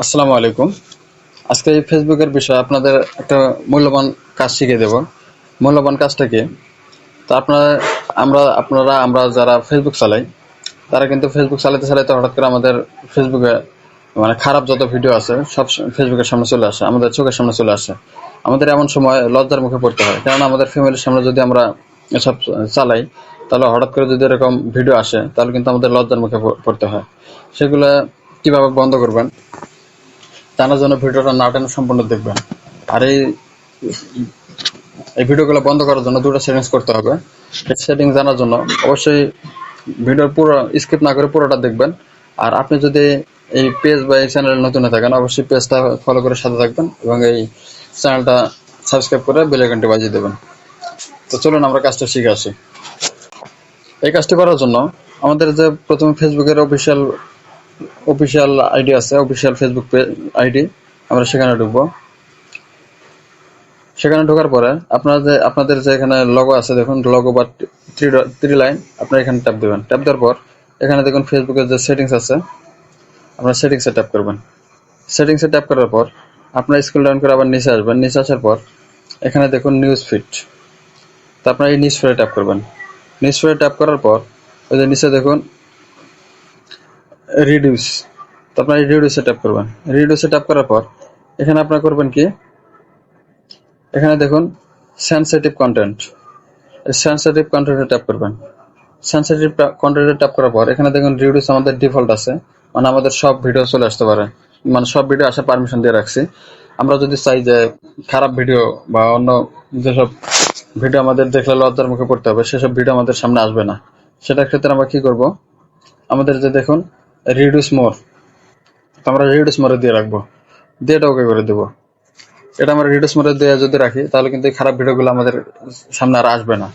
আসসালামু আলাইকুম। আজকে এই ফেসবুকের বিষয়ে আপনাদের একটা মূল্যবান কাজ শিখিয়ে দেব। মূল্যবান কাজটা কি? তো আমরা যারা ফেসবুক চালাই, তারা কিন্তু ফেসবুক চালাতে চালাতে হঠাৎ করে আমাদের ফেসবুকে মানে খারাপ যত ভিডিও আছে সব ফেসবুকের সামনে চলে আসে, আমাদের চোখের সামনে চলে আসে। আমাদের এমন সময় লজ্জার মুখে পড়তে হয়, কেননা আমাদের ফ্যামিলির সামনে যদি আমরা এসব চালাই, তাহলে হঠাৎ করে যদি এরকম ভিডিও আসে, তাহলে কিন্তু আমাদের লজ্জার মুখে পড়তে হয়। সেগুলো কিভাবে বন্ধ করবেন জানার জন্য ভিডিওটা না টেনে সম্পূর্ণ দেখবেন। আর এই ভিডিওগুলো বন্ধ করার জন্য দুটো সেটিংস করতে হবে। এই সেটিংস জানার জন্য অবশ্যই ভিডিওর পুরো স্কিপ না করে পুরোটা দেখবেন। আর আপনি যদি এই পেজ বা এই চ্যানেলে নতুন হয়ে থাকেন, অবশ্যই পেজটা ফলো করে সাথে থাকবেন এবং এই চ্যানেলটা সাবস্ক্রাইব করে বেল আইকনটি বাজিয়ে দেবেন। তো চলুন আমরা কাজটা শিখে আসি। এই কাজটি করার জন্য আমাদের যে প্রথমে ফেসবুকের অফিসিয়াল আইডি আছে, অফিসিয়াল ফেসবুক আইডি, আমরা সেখানে ঢুকবো। সেখানে ঢোকার পরে আপনাদের যে এখানে লগো আছে, দেখুন লগো বা থ্রি লাইন, আপনারা এখানে ট্যাপ দেবেন। ট্যাপ দেওয়ার পর এখানে দেখুন ফেসবুকের যে সেটিংস আছে, আপনারা সেটিংসে ট্যাপ করবেন। সেটিংসে ট্যাপ করার পর আপনারা স্ক্রল ডাউন করে আবার নিচে আসবেন। নিচে আসার পর এখানে দেখুন নিউজ ফিড, তো আপনারা এই নিউজ ফিডে ট্যাপ করবেন। নিউজ ফিডে ট্যাপ করার পর ওই যে নিচে দেখুন রিডিউস, তো আপনারা এই রিডিউসে ট্যাপ করবেন। রিডিউসে ট্যাপ করার পর এখানে আপনারা করবেন কি, এখানে দেখুন সেনসিটিভ কন্টেন্ট, সেনসিটিভ কন্টেন্টে ট্যাপ করবেন। সেনসিটিভ কন্টেন্টে ট্যাপ করার পর এখানে দেখুন রিডিউস আমাদের ডিফল্ট আছে, মানে আমাদের সব ভিডিও চলে আসতে পারে, মানে সব ভিডিও আসার পারমিশন দিয়ে রাখছি। আমরা যদি চাই যে খারাপ ভিডিও বা অন্য যেসব ভিডিও আমাদের দেখলে লজ্জার মুখে পড়তে হবে, সেসব ভিডিও আমাদের সামনে আসবে না, সেটার ক্ষেত্রে আমরা কি করব, আমাদের যে দেখুন রিডিউস মোর, আমরা রিডিউস মোরে দিয়ে রাখবো, দিয়ে এটা ওকে করে দেবো। এটা আমরা রিডিউস মোডে দিয়ে যদি রাখি, তাহলে কিন্তু এই খারাপ ভিডিওগুলো আমাদের সামনে আর আসবে না।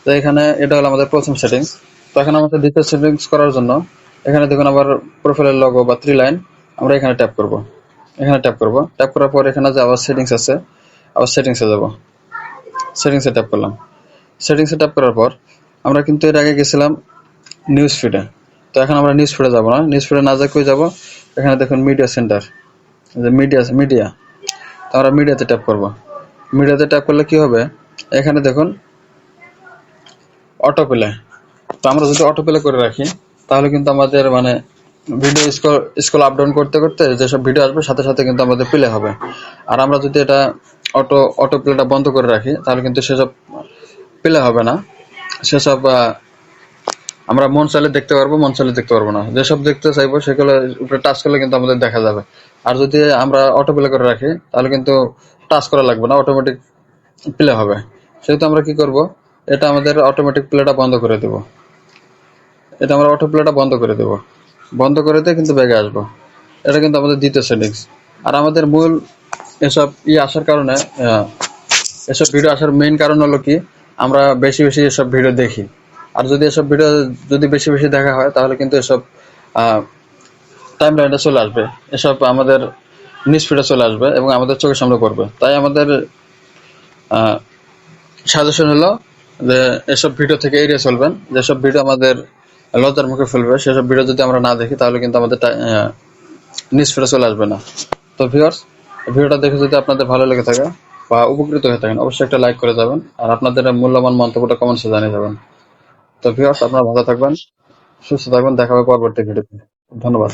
তো এখানে এটা হলো আমাদের প্রথম সেটিংস। তো এখন আমাদের দ্বিতীয় সেটিংস করার জন্য এখানে দেখুন আবার প্রোফাইলের লগো বা থ্রি লাইন, আমরা এখানে ট্যাপ করব। এখানে ট্যাপ করব, ট্যাপ করার পর এখানে যে আবার সেটিংস আছে, আবার সেটিংসে যাব। সেটিংসে ট্যাপ করলাম। সেটিংসে ট্যাপ করার পর আমরা কিন্তু এর আগে গেছিলাম নিউজ ফিডে, তো এখন আমরা নিউজ ফিডে যাবো না। নিউজ ফিডে না যাই কই যাবো, এখানে দেখুন মিডিয়া সেন্টার, যে মিডিয়া, তো আমরা মিডিয়াতে ট্যাপ করব। মিডিয়াতে ট্যাপ করলে কি হবে, এখানে দেখুন অটো প্লে, তো আমরা যদি অটো প্লে করে রাখি, তাহলে কিন্তু আমাদের মানে ভিডিও স্ক্রল আপ ডাউন করতে করতে যেসব ভিডিও আসবে সাথে সাথে কিন্তু আমাদের প্লে হবে। আর আমরা যদি এটা অটো প্লেটা বন্ধ করে রাখি, তাহলে কিন্তু সেসব প্লে হবে না। সেসব আমরা মন চাইলে দেখতে পারবো, মন চাইলে দেখতে পারবো না। যেসব দেখতে চাইবো সেগুলো উপরে টাচ করলে কিন্তু আমাদের দেখা যাবে। আর যদি আমরা অটো প্লে করে রাখি, তাহলে কিন্তু টাচ করা লাগবে না, অটোমেটিক প্লে হবে। সেহেতু আমরা কি করব, এটা আমাদের অটোমেটিক প্লেটা বন্ধ করে দেব। এটা আমরা অটো প্লেটা বন্ধ করে দেব, বন্ধ করে দিয়ে কিন্তু ব্যাগে আসবো। এটা কিন্তু আমাদের দ্বিতীয় সেটিংস। আর আমাদের মূল এসব আসার কারণে, এসব ভিডিও আসার মেইন কারণ হলো কি, আমরা বেশি বেশি এসব ভিডিও দেখি। আর যদি এসব ভিডিও যদি বেশি বেশি দেখা হয়, তাহলে কিন্তু এসব টাইম লাইনে চলে আসবে, এসব আমাদের নিউজ ফিডে চলে আসবে এবং আমাদের চোখের সামনে পড়বে। তাই আমাদের সাজেশন হলো যে এসব ভিডিও থেকে এড়িয়ে চলবেন। যেসব ভিডিও আমাদের লজ্জার মুখে ফেলবে, সেসব ভিডিও যদি আমরা না দেখি, তাহলে কিন্তু আমাদের নিউজ ফিডে চলে আসবে না। তো ভিউয়ার্স, ভিডিওটা দেখে যদি আপনাদের ভালো লেগে থাকে বা উপকৃত হয়ে থাকেন, অবশ্যই একটা লাইক করে যাবেন। আর আপনাদের মূল্যবান মন্তব্যটা কমেন্টসে জানিয়ে যাবেন। তো ভিউয়ার্স, আপনারা ভালো থাকবেন, সুস্থ থাকবেন, দেখা হবে পরবর্তী ভিডিওতে। ধন্যবাদ।